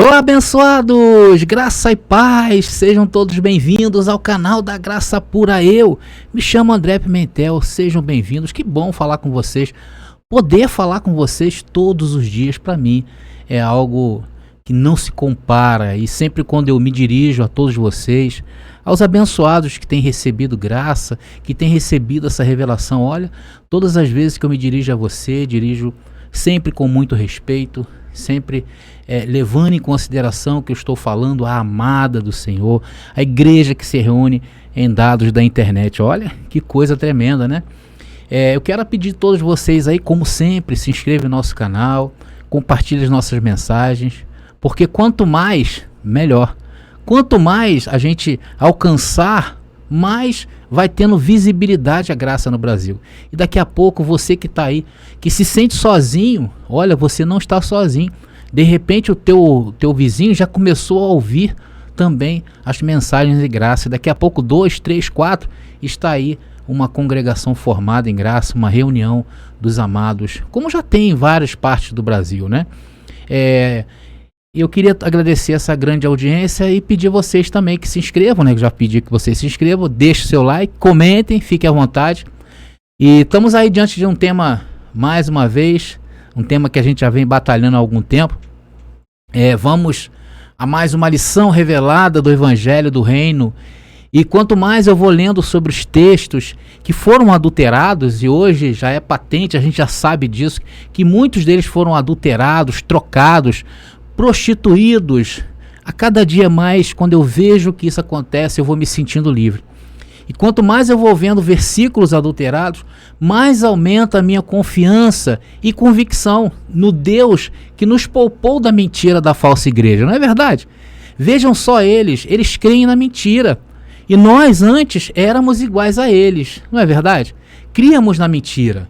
Olá, abençoados! Graça e paz! Sejam todos bem-vindos ao canal da Graça Pura. Eu me chamo André Pimentel, sejam bem-vindos. Que bom falar com vocês. Poder falar com vocês todos os dias, para mim, é algo que não se compara. E sempre quando eu me dirijo a todos vocês, aos abençoados que têm recebido graça, que têm recebido essa revelação, olha, todas as vezes que eu me dirijo a você, dirijo sempre com muito respeito, sempre levando em consideração que eu estou falando a amada do Senhor, a igreja que se reúne em dados da internet. Olha que coisa tremenda, né? Eu quero pedir a todos vocês aí, como sempre, se inscreva no nosso canal, compartilhe as nossas mensagens, porque quanto mais, melhor. Quanto mais a gente alcançar, mais vai tendo visibilidade a graça no Brasil. E daqui a pouco você que está aí, que se sente sozinho, olha, você não está sozinho. De repente o teu vizinho já começou a ouvir também as mensagens de graça. Daqui a pouco 2, 3, 4 está aí uma congregação formada em graça, uma reunião dos amados, como já tem em várias partes do Brasil, né? Eu queria agradecer essa grande audiência e pedir a vocês também que se inscrevam, né? Já pedi que vocês se inscrevam, deixem seu like, comentem, fiquem à vontade. E estamos aí diante de um tema, mais uma vez, um tema que a gente já vem batalhando há algum tempo. Vamos a mais uma lição revelada do Evangelho do Reino. E quanto mais eu vou lendo sobre os textos que foram adulterados, e hoje já é patente, a gente já sabe disso, que muitos deles foram adulterados, trocados, prostituídos. A cada dia mais, quando eu vejo que isso acontece, eu vou me sentindo livre. E quanto mais eu vou vendo versículos adulterados, mais aumenta a minha confiança e convicção no Deus que nos poupou da mentira da falsa igreja, não é verdade? Vejam só eles creem na mentira. E nós antes éramos iguais a eles, não é verdade? Críamos na mentira.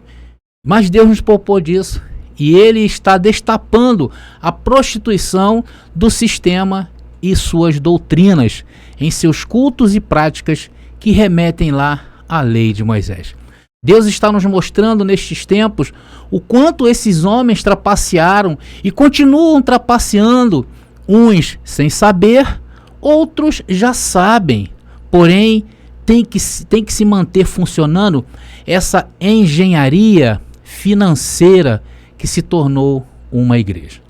Mas Deus nos poupou disso. E Ele está destapando a prostituição do sistema e suas doutrinas em seus cultos e práticas que remetem lá à lei de Moisés. Deus está nos mostrando nestes tempos o quanto esses homens trapacearam e continuam trapaceando, uns sem saber, outros já sabem. Porém, tem que se manter funcionando essa engenharia financeira que se tornou uma igreja.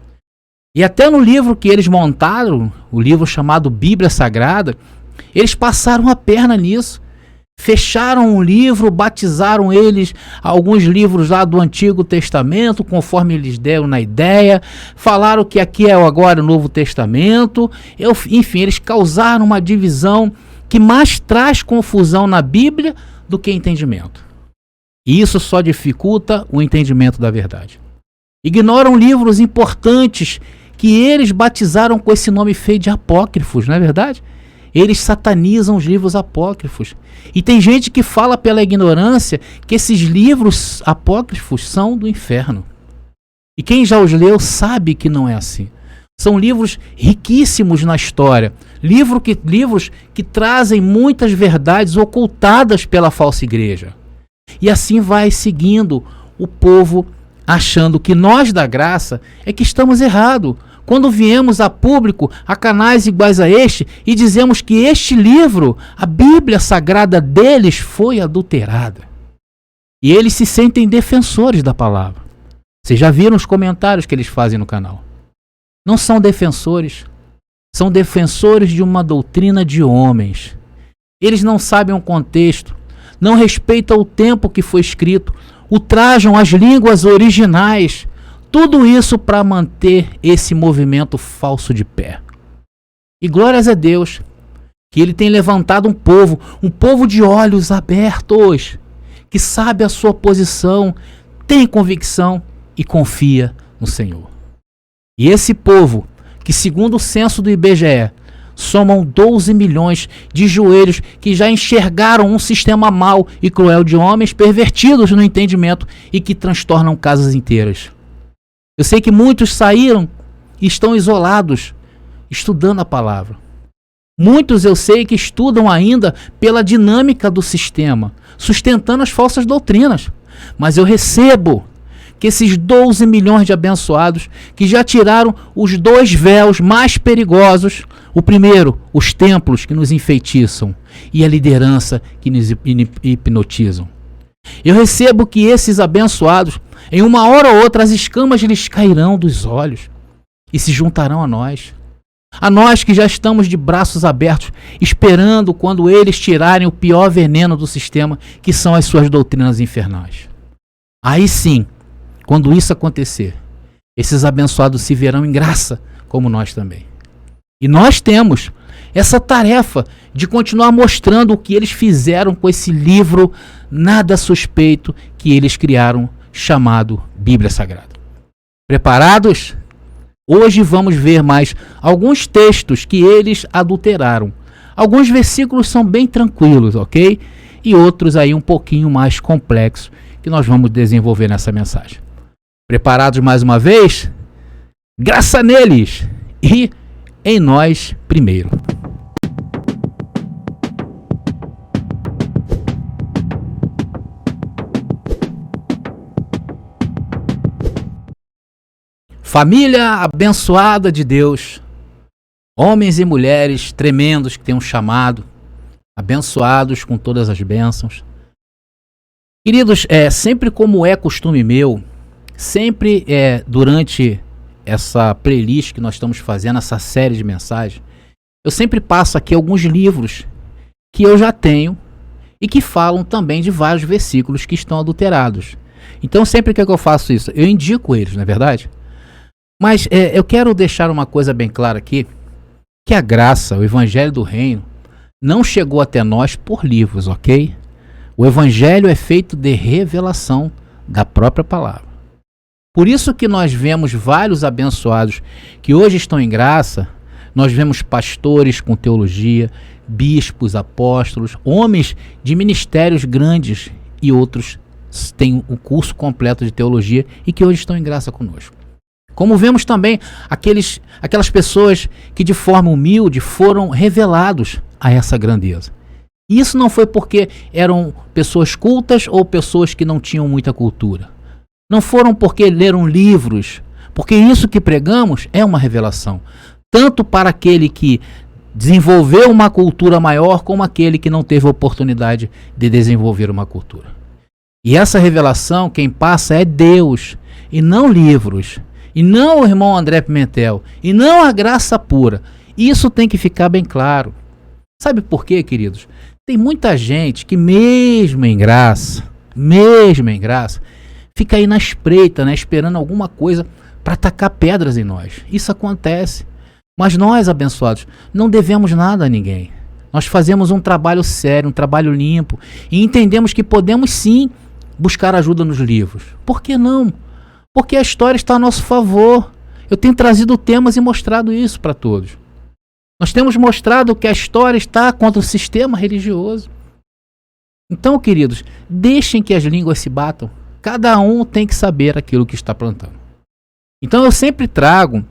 E até no livro que eles montaram, o livro chamado Bíblia Sagrada, eles passaram a perna nisso. Fecharam um livro, batizaram eles alguns livros lá do Antigo Testamento, conforme eles deram na ideia, falaram que aqui é agora o Novo Testamento, enfim, eles causaram uma divisão que mais traz confusão na Bíblia do que entendimento. E isso só dificulta o entendimento da verdade. Ignoram livros importantes que eles batizaram com esse nome feio de apócrifos, não é verdade? Eles satanizam os livros apócrifos. E tem gente que fala pela ignorância que esses livros apócrifos são do inferno. E quem já os leu sabe que não é assim. São livros riquíssimos na história. Livros que trazem muitas verdades ocultadas pela falsa igreja. E assim vai seguindo o povo, achando que nós da graça é que estamos errados. Quando viemos a público, a canais iguais a este, e dizemos que este livro, a Bíblia Sagrada deles, foi adulterada. E eles se sentem defensores da palavra. Vocês já viram os comentários que eles fazem no canal? Não são defensores. São defensores de uma doutrina de homens. Eles não sabem o contexto, não respeitam o tempo que foi escrito, ultrajam as línguas originais. Tudo isso para manter esse movimento falso de pé. E glórias a Deus que Ele tem levantado um povo de olhos abertos, que sabe a sua posição, tem convicção e confia no Senhor. E esse povo, que segundo o censo do IBGE, somam 12 milhões de joelhos que já enxergaram um sistema mau e cruel de homens pervertidos no entendimento e que transtornam casas inteiras. Eu sei que muitos saíram e estão isolados, estudando a palavra. Muitos eu sei que estudam ainda pela dinâmica do sistema, sustentando as falsas doutrinas. Mas eu recebo que esses 12 milhões de abençoados que já tiraram os 2 véus mais perigosos, o primeiro, os templos que nos enfeitiçam e a liderança que nos hipnotizam. Eu recebo que esses abençoados, em uma hora ou outra, as escamas lhes cairão dos olhos e se juntarão a nós. A nós que já estamos de braços abertos, esperando quando eles tirarem o pior veneno do sistema, que são as suas doutrinas infernais. Aí sim, quando isso acontecer, esses abençoados se verão em graça, como nós também. E nós temos essa tarefa de continuar mostrando o que eles fizeram com esse livro nada suspeito que eles criaram, chamado Bíblia Sagrada. Preparados? Hoje vamos ver mais alguns textos que eles adulteraram. Alguns versículos são bem tranquilos, ok? E outros aí um pouquinho mais complexos que nós vamos desenvolver nessa mensagem. Preparados mais uma vez? Graça neles e em nós primeiro. Família abençoada de Deus, homens e mulheres tremendos que têm um chamado, abençoados com todas as bênçãos. Queridos, sempre como é costume meu, sempre durante essa playlist que nós estamos fazendo, essa série de mensagens, eu sempre passo aqui alguns livros que eu já tenho e que falam também de vários versículos que estão adulterados. Então sempre que eu faço isso, eu indico eles, não é verdade? Mas eu quero deixar uma coisa bem clara aqui, que a graça, o Evangelho do Reino, não chegou até nós por livros, ok? O Evangelho é feito de revelação da própria palavra. Por isso que nós vemos vários abençoados que hoje estão em graça, nós vemos pastores com teologia, bispos, apóstolos, homens de ministérios grandes e outros têm um curso completo de teologia e que hoje estão em graça conosco. Como vemos também aquelas pessoas que de forma humilde foram revelados a essa grandeza. Isso não foi porque eram pessoas cultas ou pessoas que não tinham muita cultura. Não foram porque leram livros, porque isso que pregamos é uma revelação. Tanto para aquele que desenvolveu uma cultura maior, como aquele que não teve a oportunidade de desenvolver uma cultura. E essa revelação, quem passa é Deus, e não livros. E não o irmão André Pimentel, e não a graça pura. Isso tem que ficar bem claro. Sabe por quê, queridos? Tem muita gente que mesmo em graça, fica aí na espreita, né, esperando alguma coisa para tacar pedras em nós. Isso acontece. Mas nós, abençoados, não devemos nada a ninguém. Nós fazemos um trabalho sério, um trabalho limpo, e entendemos que podemos sim buscar ajuda nos livros. Por que não? Porque a história está a nosso favor. Eu tenho trazido temas e mostrado isso para todos. Nós temos mostrado que a história está contra o sistema religioso. Então, queridos, deixem que as línguas se batam. Cada um tem que saber aquilo que está plantando. Então eu sempre trago,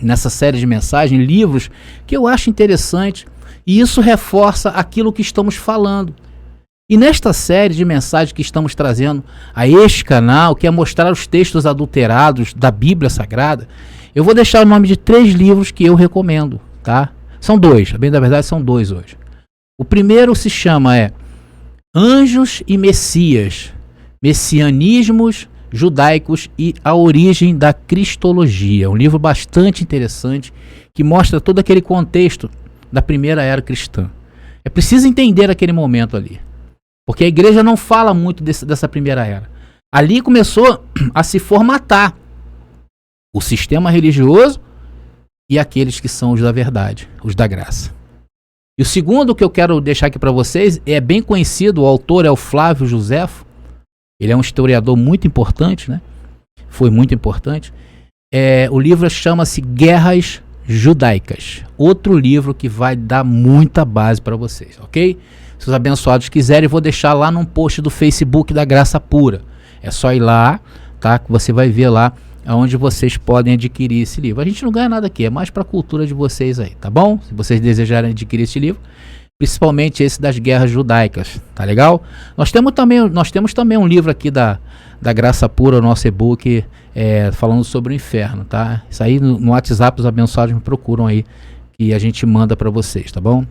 nessa série de mensagens, livros que eu acho interessante, e isso reforça aquilo que estamos falando. E nesta série de mensagens que estamos trazendo a este canal, que é mostrar os textos adulterados da Bíblia Sagrada, eu vou deixar o nome de 3 livros que eu recomendo, tá? São 2, bem da verdade são 2 hoje. O primeiro se chama Anjos e Messias, Messianismos Judaicos e a Origem da Cristologia. Um livro bastante interessante que mostra todo aquele contexto da primeira era cristã. É preciso entender aquele momento ali. Porque a igreja não fala muito dessa primeira era. Ali começou a se formatar o sistema religioso e aqueles que são os da verdade, os da graça. E o segundo que eu quero deixar aqui para vocês é bem conhecido, o autor é o Flávio Josefo. Ele é um historiador muito importante, né? Foi muito importante. O livro chama-se Guerras Judaicas. Outro livro que vai dar muita base para vocês, ok? Se os abençoados quiserem, eu vou deixar lá num post do Facebook da Graça Pura. É só ir lá, tá? Que você vai ver lá onde vocês podem adquirir esse livro. A gente não ganha nada aqui, é mais para a cultura de vocês aí, tá bom? Se vocês desejarem adquirir esse livro, principalmente esse das guerras judaicas, tá legal? Nós temos também um livro aqui da da Graça Pura, o nosso e-book falando sobre o inferno, tá? Isso aí no WhatsApp os abençoados me procuram aí, que a gente manda para vocês, tá bom?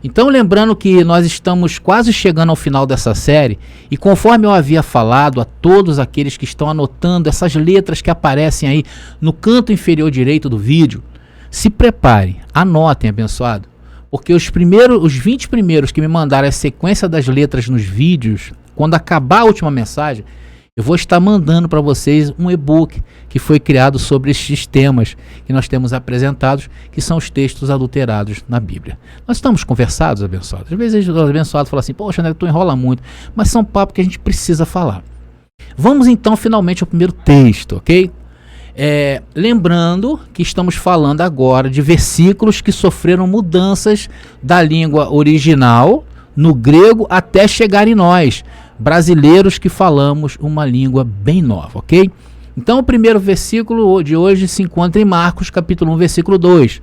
Então, lembrando que nós estamos quase chegando ao final dessa série, e conforme eu havia falado a todos aqueles que estão anotando essas letras que aparecem aí no canto inferior direito do vídeo, se preparem, anotem, abençoado, porque os 20 primeiros que me mandaram a sequência das letras nos vídeos, quando acabar a última mensagem, eu vou estar mandando para vocês um e-book que foi criado sobre estes temas que nós temos apresentados, que são os textos adulterados na Bíblia. Nós estamos conversados, abençoados. Às vezes os abençoados falam assim, poxa, André, tu enrola muito, mas são papos que a gente precisa falar. Vamos então finalmente ao primeiro texto, ok? Lembrando que estamos falando agora de versículos que sofreram mudanças da língua original no grego até chegar em nós, brasileiros que falamos uma língua bem nova, ok? Então o primeiro versículo de hoje se encontra em Marcos capítulo 1, versículo 2.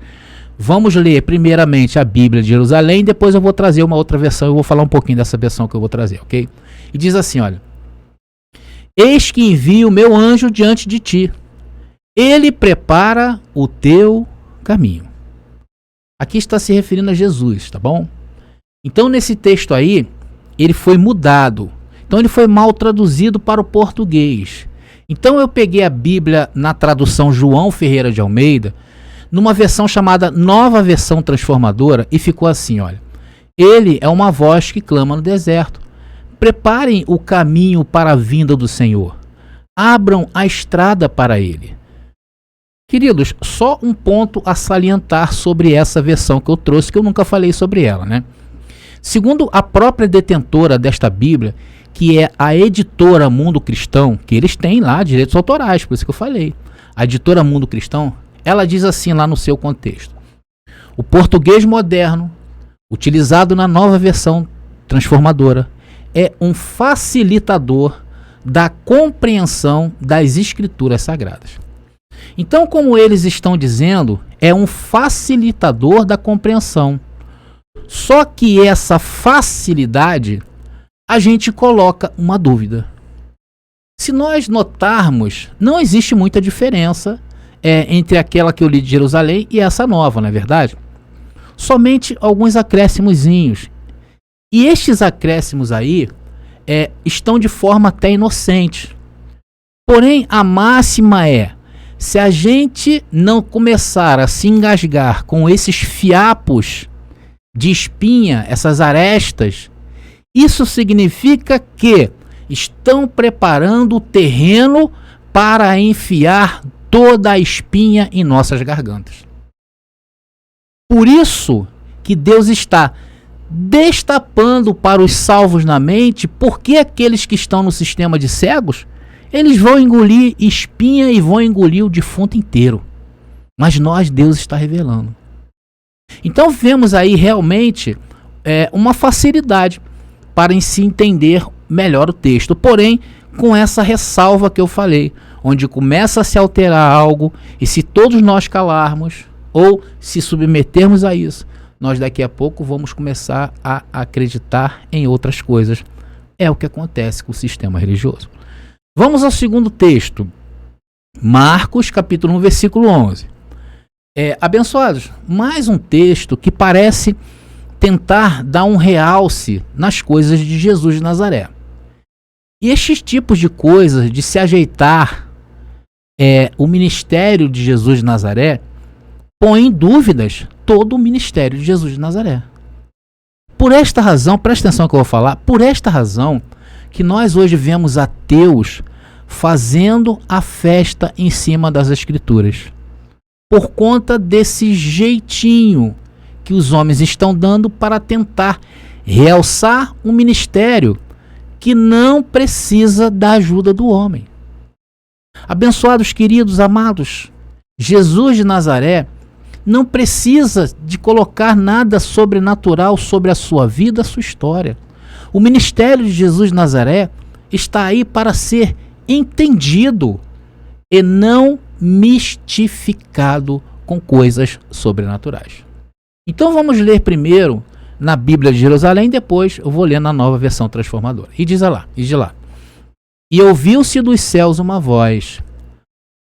Vamos ler primeiramente a Bíblia de Jerusalém, depois eu vou trazer uma outra versão, eu vou falar um pouquinho dessa versão que eu vou trazer, ok? E diz assim, olha: Eis que envio o meu anjo diante de ti, ele prepara o teu caminho. Aqui está se referindo a Jesus, tá bom? Então nesse texto aí, ele foi mudado. Então ele foi mal traduzido para o português. Então eu peguei a Bíblia na tradução João Ferreira de Almeida, numa versão chamada Nova Versão Transformadora, e ficou assim, olha: Ele é uma voz que clama no deserto. Preparem o caminho para a vinda do Senhor. Abram a estrada para ele. Queridos, só um ponto a salientar sobre essa versão que eu trouxe, que eu nunca falei sobre ela, né? Segundo a própria detentora desta Bíblia, que é a editora Mundo Cristão, que eles têm lá direitos autorais, por isso que eu falei. A editora Mundo Cristão, ela diz assim lá no seu contexto: o português moderno, utilizado na nova versão transformadora, é um facilitador da compreensão das escrituras sagradas. Então, como eles estão dizendo, é um facilitador da compreensão. Só que essa facilidade, a gente coloca uma dúvida. Se nós notarmos, não existe muita diferença entre aquela que eu li de Jerusalém e essa nova, não é verdade? Somente alguns acréscimozinhos. E estes acréscimos aí estão de forma até inocente. Porém, a máxima é: se a gente não começar a se engasgar com esses fiapos de espinha, essas arestas, isso significa que estão preparando o terreno para enfiar toda a espinha em nossas gargantas. Por isso que Deus está destapando para os salvos na mente, porque aqueles que estão no sistema de cegos, eles vão engolir espinha e vão engolir o defunto inteiro. Mas Deus está revelando. Então vemos aí realmente uma facilidade para se entender melhor o texto. Porém, com essa ressalva que eu falei, onde começa a se alterar algo, e se todos nós calarmos, ou se submetermos a isso, nós daqui a pouco vamos começar a acreditar em outras coisas. É o que acontece com o sistema religioso. Vamos ao segundo texto, Marcos capítulo 1, versículo 11. Abençoados, mais um texto que parece tentar dar um realce nas coisas de Jesus de Nazaré. E estes tipos de coisas, de se ajeitar o ministério de Jesus de Nazaré, põe em dúvidas todo o ministério de Jesus de Nazaré. Por esta razão, presta atenção que eu vou falar, por esta razão que nós hoje vemos ateus fazendo a festa em cima das Escrituras. Por conta desse jeitinho que os homens estão dando para tentar realçar um ministério que não precisa da ajuda do homem. Abençoados, queridos, amados, Jesus de Nazaré não precisa de colocar nada sobrenatural sobre a sua vida, a sua história. O ministério de Jesus de Nazaré está aí para ser entendido e não mistificado com coisas sobrenaturais. Então vamos ler primeiro na Bíblia de Jerusalém, depois eu vou ler na nova versão transformadora. E diz lá, E ouviu-se dos céus uma voz: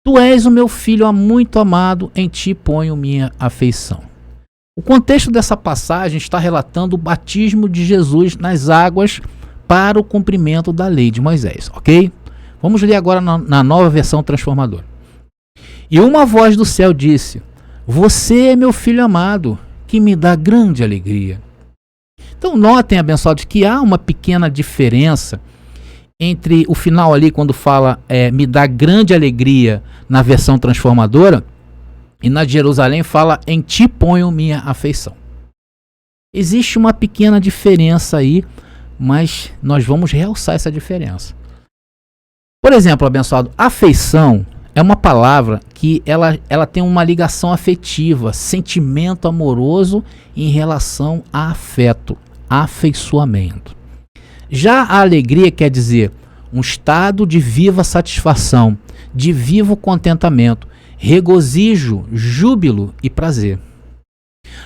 Tu és o meu filho muito amado, em ti ponho minha afeição. O contexto dessa passagem está relatando o batismo de Jesus nas águas para o cumprimento da lei de Moisés, ok? Vamos ler agora na nova versão transformadora. E uma voz do céu disse: Você é meu filho amado, que me dá grande alegria. Então notem, abençoados, que há uma pequena diferença entre o final ali, quando fala me dá grande alegria na versão transformadora, e na de Jerusalém fala em ti ponho minha afeição. Existe uma pequena diferença aí, mas nós vamos realçar essa diferença. Por exemplo, abençoado, afeição é uma palavra que ela tem uma ligação afetiva, sentimento amoroso em relação a afeto, afeiçoamento. Já a alegria quer dizer um estado de viva satisfação, de vivo contentamento, regozijo, júbilo e prazer.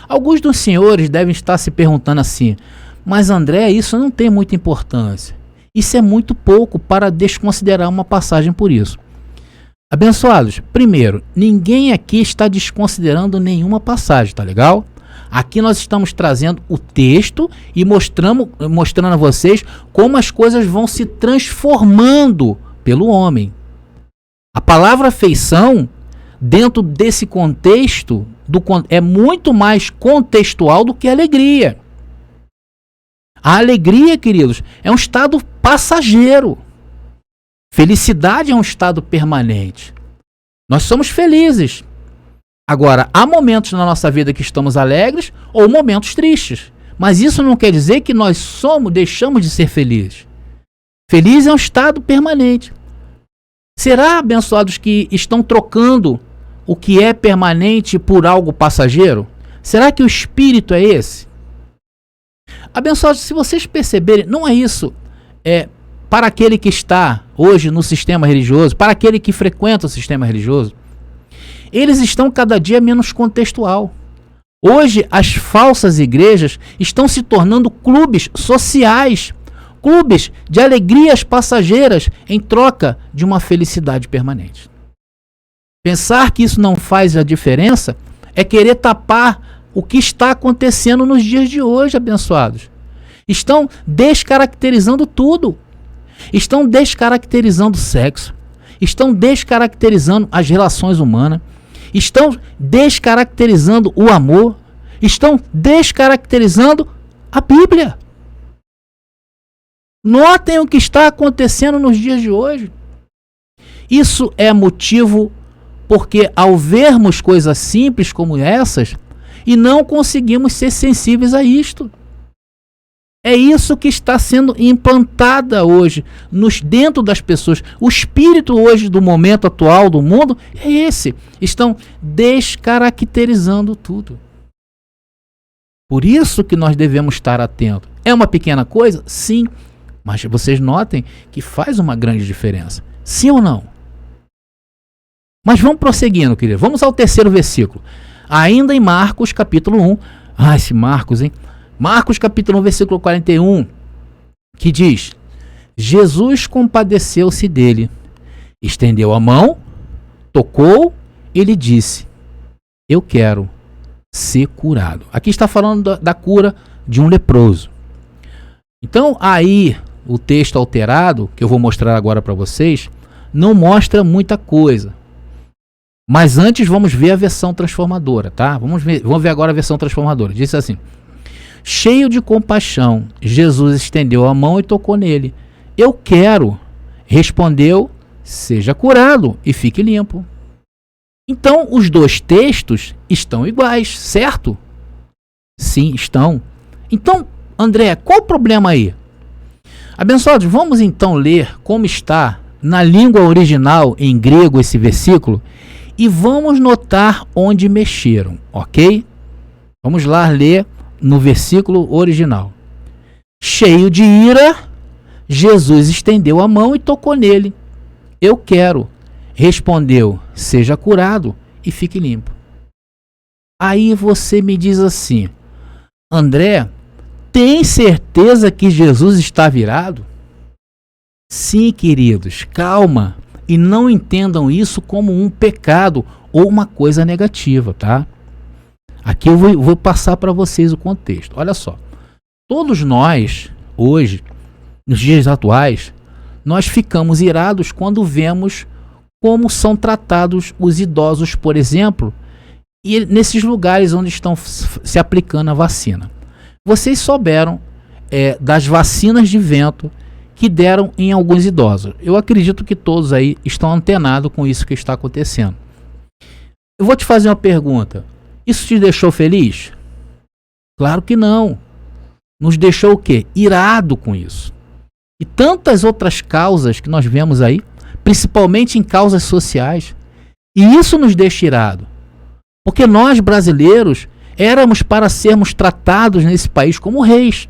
Alguns dos senhores devem estar se perguntando assim: mas André, isso não tem muita importância. Isso é muito pouco para desconsiderar uma passagem por isso. Abençoados, primeiro, ninguém aqui está desconsiderando nenhuma passagem, tá legal? Aqui nós estamos trazendo o texto e mostrando a vocês como as coisas vão se transformando pelo homem. A palavra afeição, dentro desse contexto, é muito mais contextual do que alegria. A alegria, queridos, é um estado passageiro. Felicidade é um estado permanente. Nós somos felizes. Agora, há momentos na nossa vida que estamos alegres ou momentos tristes. Mas isso não quer dizer que nós deixamos de ser felizes. Feliz é um estado permanente. Será, abençoados, que estão trocando o que é permanente por algo passageiro? Será que o espírito é esse? Abençoados, se vocês perceberem, não é isso. Para aquele que está hoje no sistema religioso, para aquele que frequenta o sistema religioso, eles estão cada dia menos contextual. Hoje, as falsas igrejas estão se tornando clubes sociais, clubes de alegrias passageiras em troca de uma felicidade permanente. Pensar que isso não faz a diferença é querer tapar o que está acontecendo nos dias de hoje, abençoados. Estão descaracterizando tudo. Estão descaracterizando o sexo. Estão descaracterizando as relações humanas. Estão descaracterizando o amor. Estão descaracterizando a Bíblia. Notem o que está acontecendo nos dias de hoje. Isso é motivo porque, ao vermos coisas simples como essas, e não conseguimos ser sensíveis a isto. É isso que está sendo implantada hoje dentro das pessoas. O espírito hoje do momento atual do mundo é esse. Estão descaracterizando tudo. Por isso que nós devemos estar atentos. É uma pequena coisa? Sim. Mas vocês notem que faz uma grande diferença. Sim ou não? Mas vamos prosseguindo, querido. Vamos ao terceiro versículo. Ainda em Marcos, capítulo 1. Esse Marcos, hein? Marcos, capítulo 1, versículo 41, que diz: Jesus compadeceu-se dele, estendeu a mão, tocou e lhe disse: eu quero ser curado. Aqui está falando da cura de um leproso. Então, aí, o texto alterado, que eu vou mostrar agora para vocês, não mostra muita coisa. Mas antes vamos ver a versão transformadora, tá? Vamos ver agora a versão transformadora. Diz assim: cheio de compaixão, Jesus estendeu a mão e tocou nele. Eu quero. Respondeu: seja curado e fique limpo. Então, os dois textos estão iguais, certo? Sim, estão. Então, André, qual o problema aí? Abençoados, vamos então ler como está na língua original em grego esse versículo e vamos notar onde mexeram, ok? Vamos lá ler no versículo original. Cheio de ira, Jesus estendeu a mão e tocou nele. Eu quero. Respondeu: seja curado e fique limpo. Aí você me diz assim: André, tem certeza que Jesus está virado? Sim, queridos, calma. E não entendam isso como um pecado ou uma coisa negativa, tá? Aqui eu vou passar para vocês o contexto. Olha só. Todos nós, hoje, nos dias atuais, nós ficamos irados quando vemos como são tratados os idosos, por exemplo, e nesses lugares onde estão se aplicando a vacina. Vocês souberam das vacinas de vento que deram em alguns idosos. Eu acredito que todos aí estão antenados com isso que está acontecendo. Eu vou te fazer uma pergunta. Isso te deixou feliz? Claro que não. Nos deixou o quê? Irado com isso. E tantas outras causas que nós vemos aí, principalmente em causas sociais. E isso nos deixa irado. Porque nós, brasileiros, éramos para sermos tratados nesse país como reis.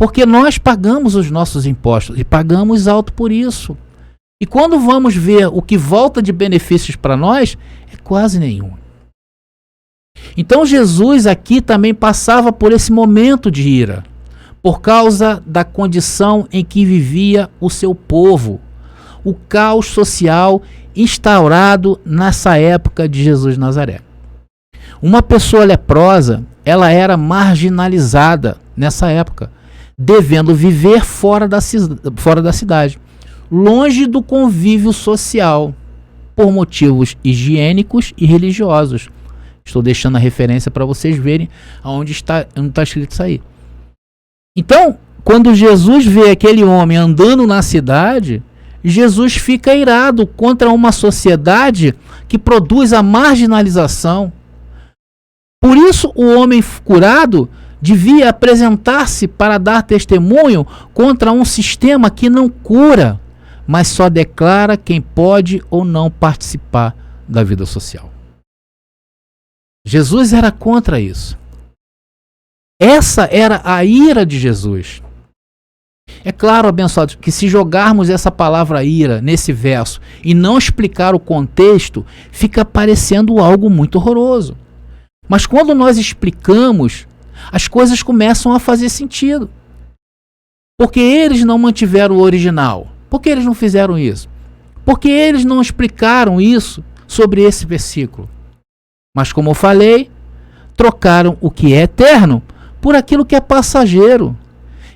Porque nós pagamos os nossos impostos e pagamos alto por isso. E quando vamos ver o que volta de benefícios para nós, é quase nenhum. Então Jesus aqui também passava por esse momento de ira, por causa da condição em que vivia o seu povo, o caos social instaurado nessa época de Jesus de Nazaré. Uma pessoa leprosa, ela era marginalizada nessa época, devendo viver fora da cidade, longe do convívio social, por motivos higiênicos e religiosos. Estou deixando a referência para vocês verem onde está escrito isso aí. Então, quando Jesus vê aquele homem andando na cidade, Jesus fica irado contra uma sociedade que produz a marginalização. Por isso, o homem curado devia apresentar-se para dar testemunho contra um sistema que não cura, mas só declara quem pode ou não participar da vida social. Jesus era contra isso. Essa era a ira de Jesus. É claro, abençoados, que se jogarmos essa palavra ira nesse verso e não explicar o contexto, fica parecendo algo muito horroroso. Mas quando nós explicamos, as coisas começam a fazer sentido. Porque eles não mantiveram o original. Por que eles não fizeram isso? Porque eles não explicaram isso sobre esse versículo. Mas como eu falei, trocaram o que é eterno por aquilo que é passageiro.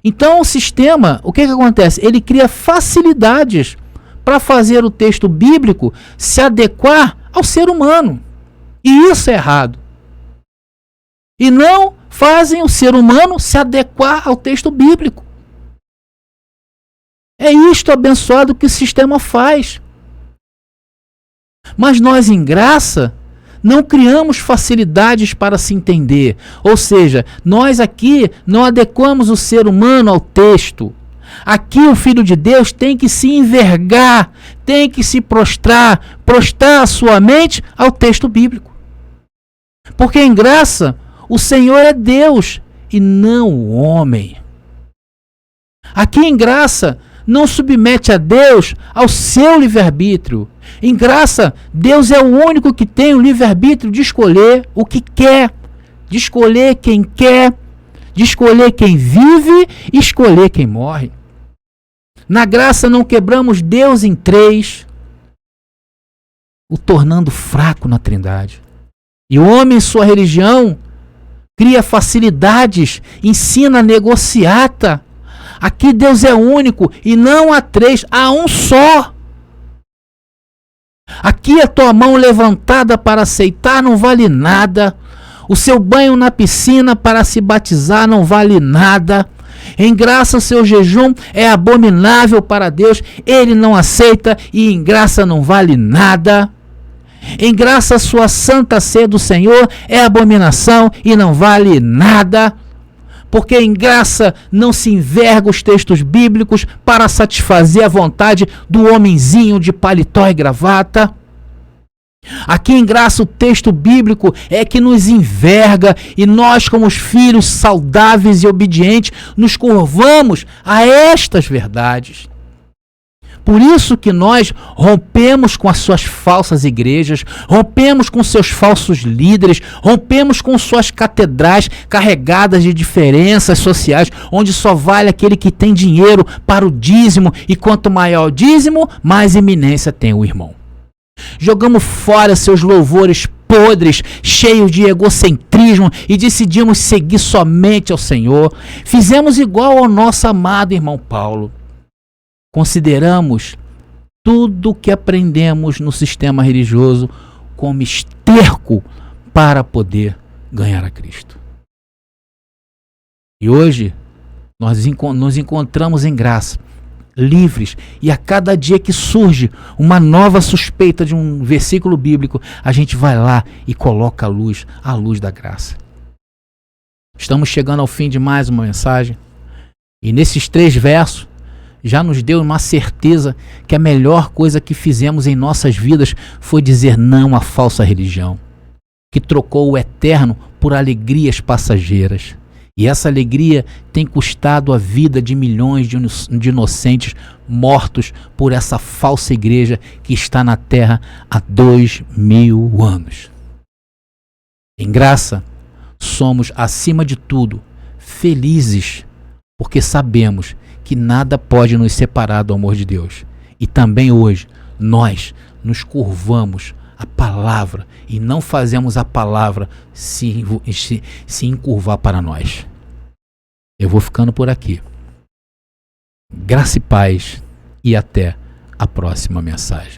Então o sistema, o que acontece? Ele cria facilidades para fazer o texto bíblico se adequar ao ser humano. E isso é errado. E não fazem o ser humano se adequar ao texto bíblico. É isto, abençoado, que o sistema faz. Mas nós, em graça, não criamos facilidades para se entender. Ou seja, nós aqui não adequamos o ser humano ao texto. Aqui o Filho de Deus tem que se envergar, tem que se prostrar a sua mente ao texto bíblico. Porque em graça, o Senhor é Deus e não o homem. Aqui em graça, não submete a Deus ao seu livre-arbítrio. Em graça, Deus é o único que tem o livre-arbítrio de escolher o que quer, de escolher quem quer, de escolher quem vive e escolher quem morre. Na graça não quebramos Deus em três, o tornando fraco na Trindade. E o homem em sua religião cria facilidades, ensina negociata. Aqui Deus é único e não há três, há um só. Aqui a tua mão levantada para aceitar não vale nada. O seu banho na piscina para se batizar não vale nada. Em graça o seu jejum é abominável para Deus, ele não aceita e em graça não vale nada. Em graça a sua santa ceia do Senhor é abominação e não vale nada. Porque em graça não se enverga os textos bíblicos para satisfazer a vontade do homenzinho de paletó e gravata. Aqui em graça o texto bíblico é que nos enverga e nós, como os filhos saudáveis e obedientes, nos curvamos a estas verdades. Por isso que nós rompemos com as suas falsas igrejas, rompemos com seus falsos líderes, rompemos com suas catedrais carregadas de diferenças sociais, onde só vale aquele que tem dinheiro para o dízimo, e quanto maior o dízimo, mais eminência tem o irmão. Jogamos fora seus louvores podres, cheios de egocentrismo, e decidimos seguir somente ao Senhor. Fizemos igual ao nosso amado irmão Paulo. Consideramos tudo o que aprendemos no sistema religioso como esterco para poder ganhar a Cristo. E hoje nós nos encontramos em graça, livres, e a cada dia que surge uma nova suspeita de um versículo bíblico, a gente vai lá e coloca a luz da graça. Estamos chegando ao fim de mais uma mensagem, e nesses 3 versos já nos deu uma certeza que a melhor coisa que fizemos em nossas vidas foi dizer não à falsa religião, que trocou o eterno por alegrias passageiras. E essa alegria tem custado a vida de milhões de inocentes mortos por essa falsa igreja que está na terra há 2000 anos. Em graça, somos, acima de tudo, felizes, porque sabemos que nada pode nos separar do amor de Deus. E também hoje, nós nos curvamos à palavra e não fazemos a palavra se encurvar para nós. Eu vou ficando por aqui. Graça e paz, e até a próxima mensagem.